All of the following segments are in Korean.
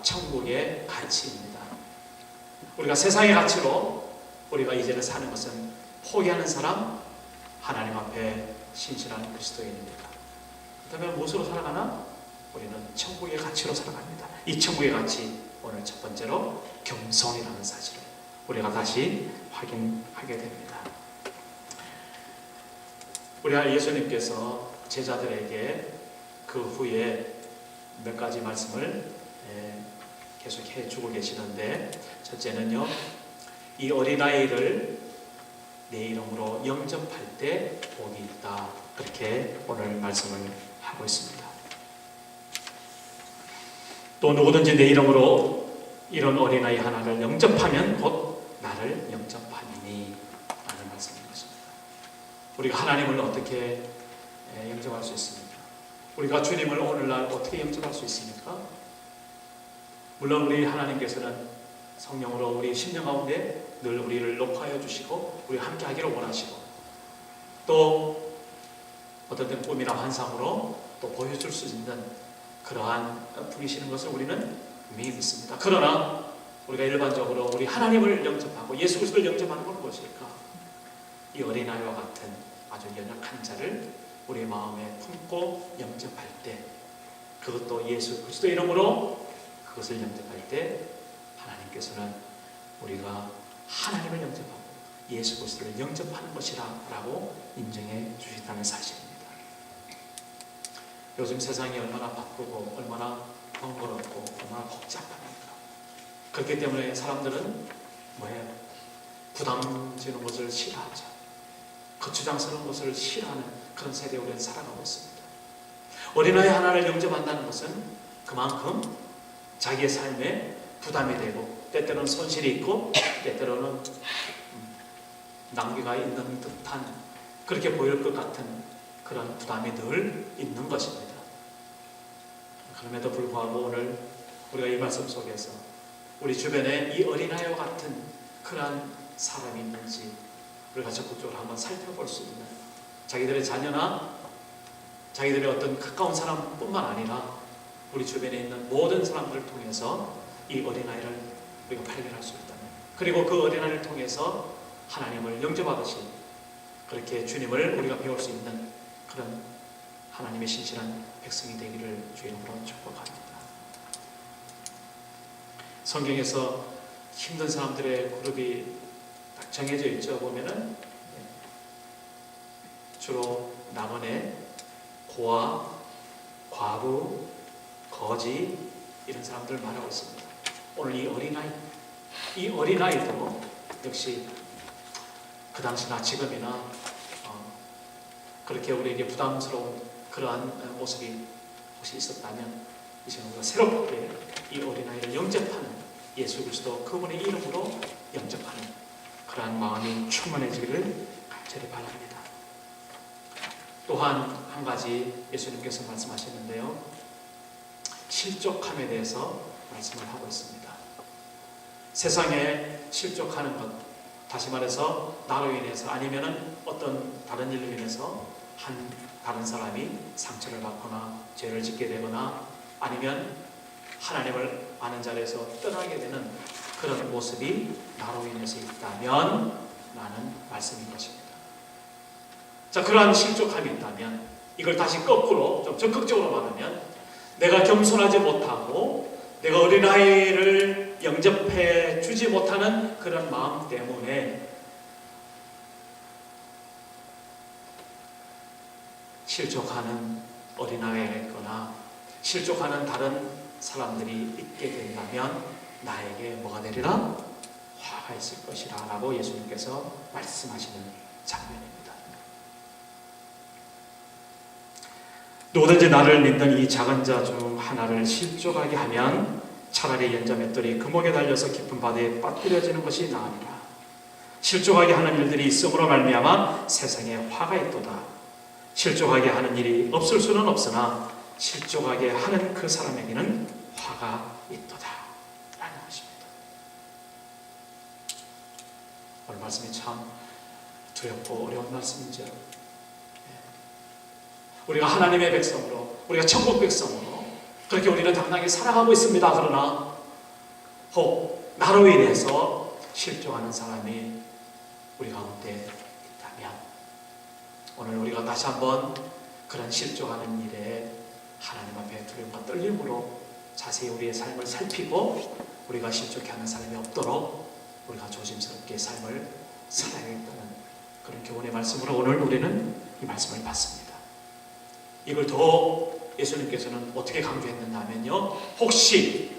천국의 가치입니다. 우리가 세상의 가치로 우리가 이제는 사는 것은 포기하는 사람, 하나님 앞에 신실한 그리스도인입니다. 그렇다면 무엇으로 살아가나? 우리는 천국의 가치로 살아갑니다. 이 천국의 가치, 오늘 첫 번째로 겸손이라는 사실을 우리가 다시 확인하게 됩니다. 우리가 예수님께서 제자들에게 그 후에 몇 가지 말씀을 계속 해주고 계시는데, 첫째는요, 이 어린아이를 내 이름으로 영접할 때 복이 있다, 그렇게 오늘 말씀을 하고 있습니다. 또 누구든지 내 이름으로 이런 어린아이 하나를 영접하면 곧 나를 영접하니니 라는 말씀인 것입니다. 우리가 하나님을 어떻게 영접할 수 있습니까? 우리가 주님을 오늘날 어떻게 영접할 수 있습니까? 물론 우리 하나님께서는 성령으로 우리 심령 가운데 늘 우리를 높아여 주시고 우리 함께 하기를 원하시고, 또 어떤 때는 꿈이나 환상으로 또 보여줄 수 있는 그러한 분이시는 것을 우리는 믿습니다. 그러나 우리가 일반적으로 우리 하나님을 영접하고 예수 그리스도를 영접하는 건 무엇일까? 이 어린아이와 같은 아주 연약한 자를 우리 마음에 품고 영접할 때, 그것도 예수 그리스도 이름으로 그것을 영접할 때 하나님께서는 우리가 하나님을 영접하고 예수 그리스도를 영접하는 것이라 라고 인정해 주시다는 사실입니다. 요즘 세상이 얼마나 바쁘고 얼마나 번거롭고 얼마나 복잡합니까? 그렇기 때문에 사람들은 뭐예요? 부담 주는 것을 싫어하죠. 거추장스러운 것을 싫어하는 그런 세대에 우리는 살아가고 있습니다. 어린아이 하나를 영접한다는 것은 그만큼 자기의 삶에 부담이 되고, 때때로는 손실이 있고 때때로는 낭비가 있는 듯한, 그렇게 보일 것 같은 그런 부담이 늘 있는 것입니다. 그럼에도 불구하고 오늘 우리가 이 말씀 속에서 우리 주변에 이 어린아이와 같은 그러한 사람이 있는지 우리가 적극적으로 한번 살펴볼 수 있는, 자기들의 자녀나 자기들의 어떤 가까운 사람뿐만 아니라 우리 주변에 있는 모든 사람들을 통해서 이 어린아이를 우리가 발견할 수 있다면, 그리고 그 어린아이를 통해서 하나님을 영접하듯이 그렇게 주님을 우리가 배울 수 있는 그런 하나님의 신실한 백성이 되기를 주님으로 축복합니다. 성경에서 힘든 사람들의 그룹이 딱 정해져 있죠. 보면은 주로 남원의 고아, 과부, 거지, 이런 사람들을 말하고 있습니다. 오늘 이 어린아이도 역시 그 당시나 지금이나 그렇게 우리에게 부담스러운 그러한 모습이 혹시 있었다면, 이제 우리가 새롭게 이 어린아이를 영접하는, 예수 그리스도 그분의 이름으로 영접하는 그러한 마음이 충만해지기를 간절히 바랍니다. 또한 한 가지 예수님께서 말씀하시는데요, 실족함에 대해서 말씀을 하고 있습니다. 세상에 실족하는 것, 다시 말해서 나로 인해서 아니면은 어떤 다른 일로 인해서 다른 사람이 상처를 받거나 죄를 짓게 되거나 아니면 하나님을 아는 자리에서 떠나게 되는 그런 모습이 나로 인해서 있다면 라는 말씀인 것입니다. 자, 그러한 실족함이 있다면 이걸 다시 거꾸로 좀 적극적으로 말하면, 내가 겸손하지 못하고 내가 어린아이를 영접해 주지 못하는 그런 마음 때문에 실족하는 어린아이가 있거나 실족하는 다른 사람들이 있게 된다면 나에게 뭐가 되리라? 화가 있을 것이라 라고 예수님께서 말씀하시는 장면입니다. 누구든지 나를 믿는 이 작은 자 중 하나를 실족하게 하면 차라리 연자맷돌이 금옥에 달려서 깊은 바다에 빠뜨려지는 것이 나으리라. 실족하게 하는 일들이 있음으로 말미암아 세상에 화가 있도다. 실족하게 하는 일이 없을 수는 없으나 실족하게 하는 그 사람에게는 화가 있도다 라는 것입니다. 오늘 말씀이 참 두렵고 어려운 말씀이죠. 우리가 하나님의 백성으로, 우리가 천국 백성으로 그렇게 우리는 당당히 살아가고 있습니다. 그러나 혹 나로 인해서 실족하는 사람이 우리 가운데 있다면 오늘 우리가 다시 한번 그런 실족하는 일에 하나님 앞에 두려움과 떨림으로 자세히 우리의 삶을 살피고 우리가 실족해 하는 사람이 없도록 우리가 조심스럽게 삶을 살아야겠다는 그런 교훈의 말씀으로 오늘 우리는 이 말씀을 받습니다. 이걸 더 예수님께서는 어떻게 강조했느냐 하면요, 혹시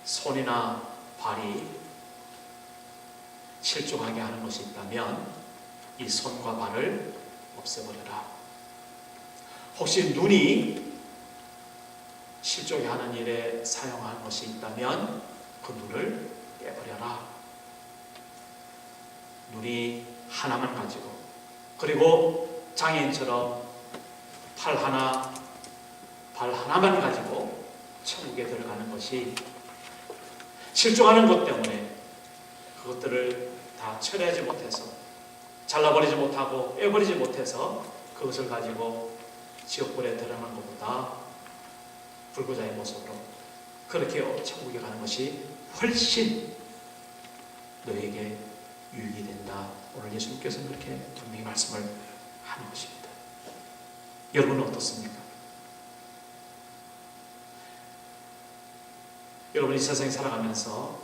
손이나 발이 실족하게 하는 것이 있다면 이 손과 발을 없애버려라. 혹시 눈이 실족해 하는 일에 사용하는 것이 있다면 그 눈을 빼버려라. 눈이 하나만 가지고, 그리고 장애인처럼 팔 하나, 발 하나만 가지고 천국에 들어가는 것이 실족하는 것 때문에 그것들을 다 처리하지 못해서, 잘라버리지 못하고 빼버리지 못해서 그것을 가지고 지옥불에 들어가는 것보다 불구자의 모습으로 그렇게 천국에 가는 것이 훨씬 너에게 유익이 된다. 오늘 예수님께서는 그렇게 분명히 말씀을 하는 것입니다. 여러분은 어떻습니까? 여러분이 세상에 살아가면서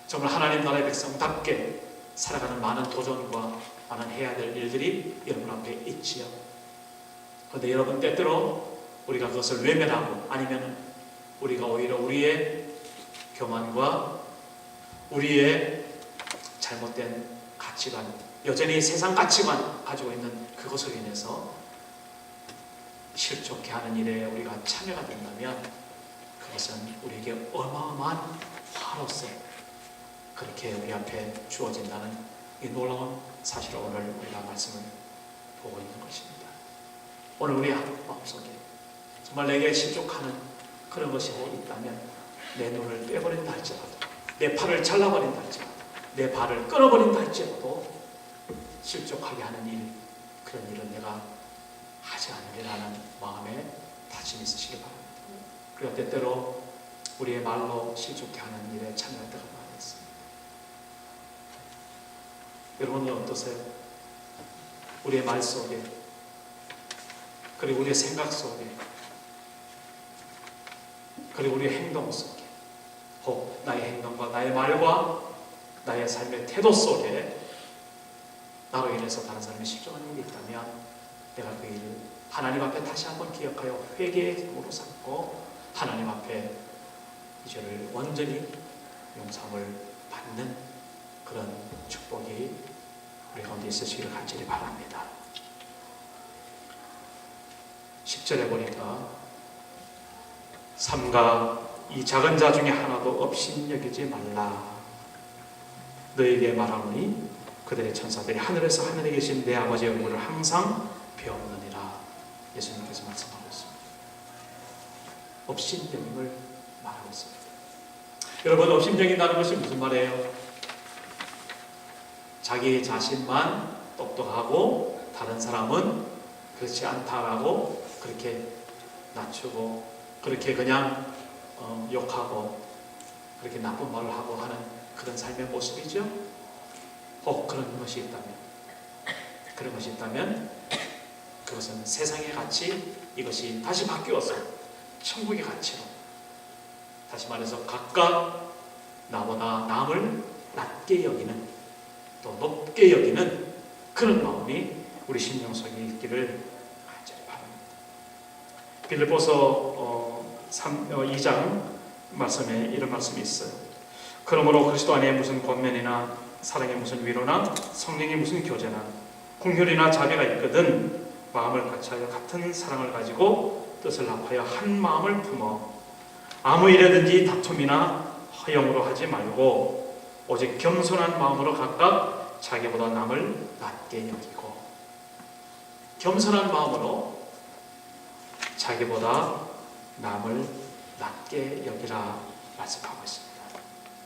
정말 하나님 나라의 백성답게 살아가는 많은 도전과 많은 해야 될 일들이 여러분 앞에 있지요. 그런데 여러분 때때로 우리가 그것을 외면하고 아니면 우리가 오히려 우리의 교만과 우리의 잘못된 가치관, 여전히 세상 가치관 가지고 있는 그것으로 인해서 실족해 하는 일에 우리가 참여가 된다면 그것은 우리에게 어마어마한 화로서 그렇게 우리 앞에 주어진다는 이 놀라운 사실을 오늘 우리가 말씀을 보고 있는 것입니다. 오늘 우리 마음속에 정말 내게 실족하는 그런 것이 있다면 내 눈을 빼버린다 할지라도, 내 팔을 잘라버린다 할지라도, 내 발을 끊어버린다 할지라도 실족하게 하는 일, 그런 일은 내가 하지 않으리라는 마음에 다짐이 있으시기 바랍니다. 그리고 때때로 우리의 말로 실족해 하는 일에 참여할 때가 많이 있습니다. 여러분은 어떠세요? 우리의 말 속에, 그리고 우리의 생각 속에, 그리고 우리의 행동 속에, 혹 나의 행동과 나의 말과 나의 삶의 태도 속에 나로 인해서 다른 사람이 실족하는 일이 있다면 내가 그 일을 하나님 앞에 다시 한번 기억하여 회개의 힘으로 삼고 하나님 앞에 이 죄를 완전히 용서를 받는 그런 축복이 우리 가운데 있으시기를 간절히 바랍니다. 10절에 보니까 삼가 이 작은 자 중에 하나도 업신여기지 말라. 너에게 말하노니 그들의 천사들이 하늘에서 하늘에 계신 내 아버지의 얼굴을 항상 배우느니라. 예수님께서 말씀하고 있습니다. 업신여김을 말하고 있습니다. 여러분, 업신여긴다는 것이 무슨 말이에요? 자기 자신만 똑똑하고 다른 사람은 그렇지 않다라고 그렇게 낮추고 그렇게 그냥 욕하고 그렇게 나쁜 말을 하고 하는 그런 삶의 모습이죠. 혹 그런 것이 있다면 그것은 세상의 가치, 이것이 다시 바뀌어서 천국의 가치로, 다시 말해서 각각 나보다 남을 낮게 여기는, 또 높게 여기는 그런 마음이 우리 심령 속에 있기를 간절히 바랍니다. 빌립보서 2장 말씀에 이런 말씀이 있어요. 그러므로 그리스도 안에 무슨 권면이나 사랑의 무슨 위로나 성령의 무슨 교제나 긍휼이나 자비가 있거든 마음을 같이하여 같은 사랑을 가지고 뜻을 합하여 한 마음을 품어 아무 일에든지 다툼이나 허영으로 하지 말고 오직 겸손한 마음으로 각각 자기보다 남을 낮게 여기고, 겸손한 마음으로 자기보다 남을 낮게 여기라 말씀하고 있습니다.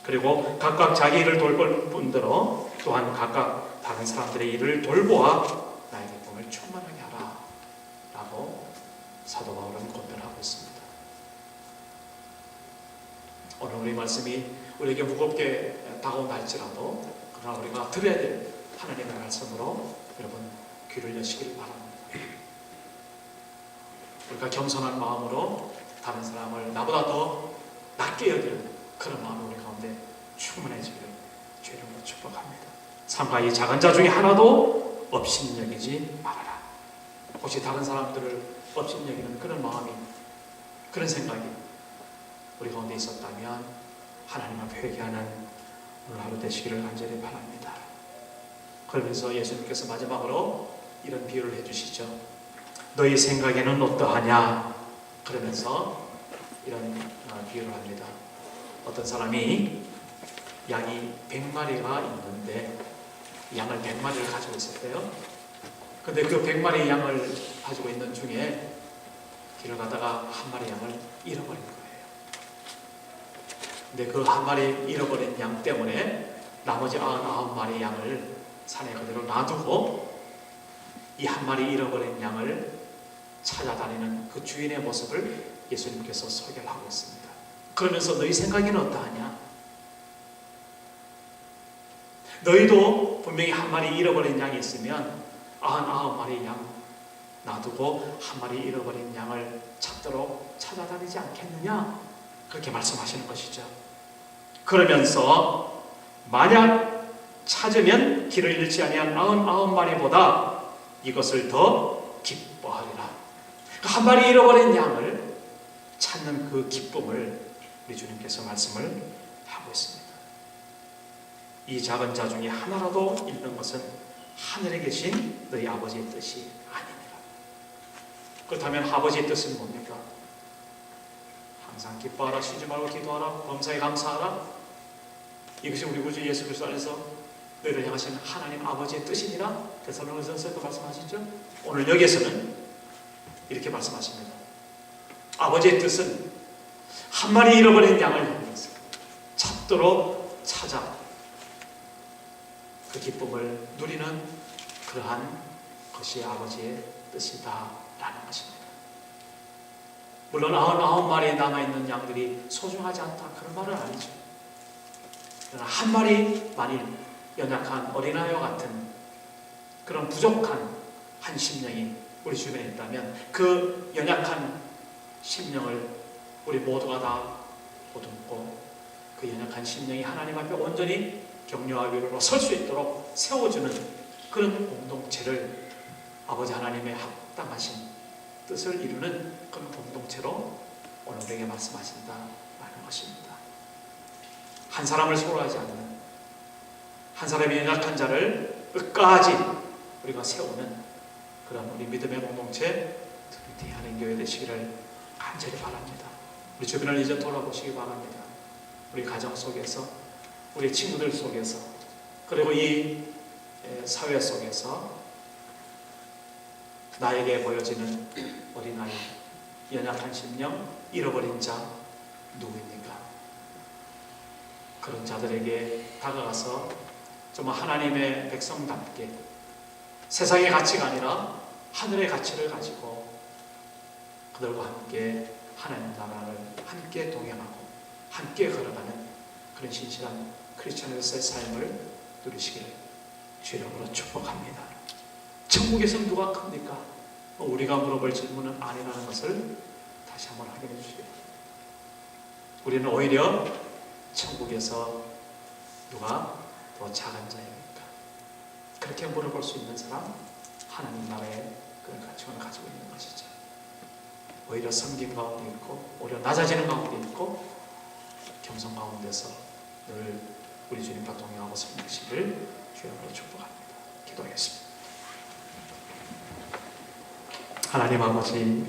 그리고 각각 자기 일을 돌볼 뿐더러 또한 각각 다른 사람들의 일을 돌보아 나의 기쁨을 충만하게 하라 라고 사도 바울은 권면하고 있습니다. 오늘 우리 말씀이 우리에게 무겁게 다가온다 할지라도 그러나 우리가 들어야 될 하나님의 말씀으로 여러분 귀를 여시길 바랍니다. 우리가 겸손한 마음으로 다른 사람을 나보다 더 낮게 여기는 그런 마음이 우리 가운데 충만해지기를 주의 이름으로 축복합니다. 삼가 이 작은 자 중에 하나도 업신여기지 말아라. 혹시 다른 사람들을 업신여기는 그런 마음이, 그런 생각이 우리 가운데 있었다면 하나님 앞에 회개하는 오늘 하루 되시기를 간절히 바랍니다. 그러면서 예수님께서 마지막으로 이런 비유를 해주시죠. 너희 생각에는 어떠하냐? 그러면서 이런 비유를 합니다. 어떤 사람이 양이 100마리가 있는데 양을 100마리를 가지고 있었대요. 근데 그 100마리 양을 가지고 있는 중에 길을 가다가 한 마리 양을 잃어버린 거예요. 근데 그 한 마리 잃어버린 양 때문에 나머지 99마리 양을 산에 그대로 놔두고 이 한 마리 잃어버린 양을 찾아다니는 그 주인의 모습을 예수님께서 소개를 하고 있습니다. 그러면서 너희 생각에는 어떠하냐? 너희도 분명히 한 마리 잃어버린 양이 있으면 99마리 양 놔두고 한 마리 잃어버린 양을 찾도록 찾아다니지 않겠느냐? 그렇게 말씀하시는 것이죠. 그러면서 만약 찾으면 길을 잃지 아니한 99마리보다 이것을 더 기뻐하리라. 한 마리 잃어버린 양을 찾는 그 기쁨을 우리 주님께서 말씀을 하고 있습니다. 이 작은 자 중에 하나라도 잃는 것은 하늘에 계신 너희 아버지의 뜻이 아니니라. 그렇다면 아버지의 뜻은 뭡니까? 항상 기뻐하라, 쉬지 말고 기도하라, 범사에 감사하라. 이것이 우리 구주 예수 그리스도 안에서 너희를 향하신 하나님 아버지의 뜻이니라. 데살로니가전서에도 말씀하시죠. 오늘 여기에서는 이렇게 말씀하십니다. 아버지의 뜻은 한 마리 잃어버린 양을 향해서 찾도록 찾아 그 기쁨을 누리는 그러한 것이 아버지의 뜻이다 라는 것입니다. 물론 99마리 남아있는 양들이 소중하지 않다 그런 말은 아니죠. 그러나 한 마리 만일 연약한 어린아이와 같은 그런 부족한 한 심령이 우리 주변에 있다면 그 연약한 심령을 우리 모두가 다 보듬고 그 연약한 심령이 하나님 앞에 온전히 격려와 위로로 설 수 있도록 세워주는 그런 공동체를 아버지 하나님의 합당하신 뜻을 이루는 그런 공동체로 오늘 우리에게 말씀하신다라는 것입니다. 한 사람을 소홀하지 않는, 한 사람의 연약한 자를 끝까지 우리가 세우는 그런 우리 믿음의 공동체, 특히 대한민교회 되시기를 간절히 바랍니다. 우리 주변을 이제 돌아보시기 바랍니다. 우리 가정 속에서, 우리 친구들 속에서, 그리고 이 사회 속에서 나에게 보여지는 어린아이, 연약한 심령, 잃어버린 자 누구입니까? 그런 자들에게 다가가서 정말 하나님의 백성답게 세상의 가치가 아니라 하늘의 가치를 가지고 그들과 함께 하나님 나라를 함께 동행하고 함께 걸어가는 그런 신실한 크리스천으로서의 삶을 누리시기를 주의 이름으로 축복합니다. 천국에서 누가 큽니까? 우리가 물어볼 질문은 아니라는 것을 다시 한번 확인해 주시기 바랍니다. 우리는 오히려 천국에서 누가 더 작은 자입니까? 그렇게 물어볼 수 있는 사람, 하나님 나라의 그런 가치관을 가지고 있는 것이죠. 오히려 섬김 가운데 있고, 오히려 낮아지는 가운데 있고, 겸손 가운데서 늘 우리 주님과 동행하고 섬기시기를 주님으로 축복합니다. 기도하겠습니다. 하나님 아버지,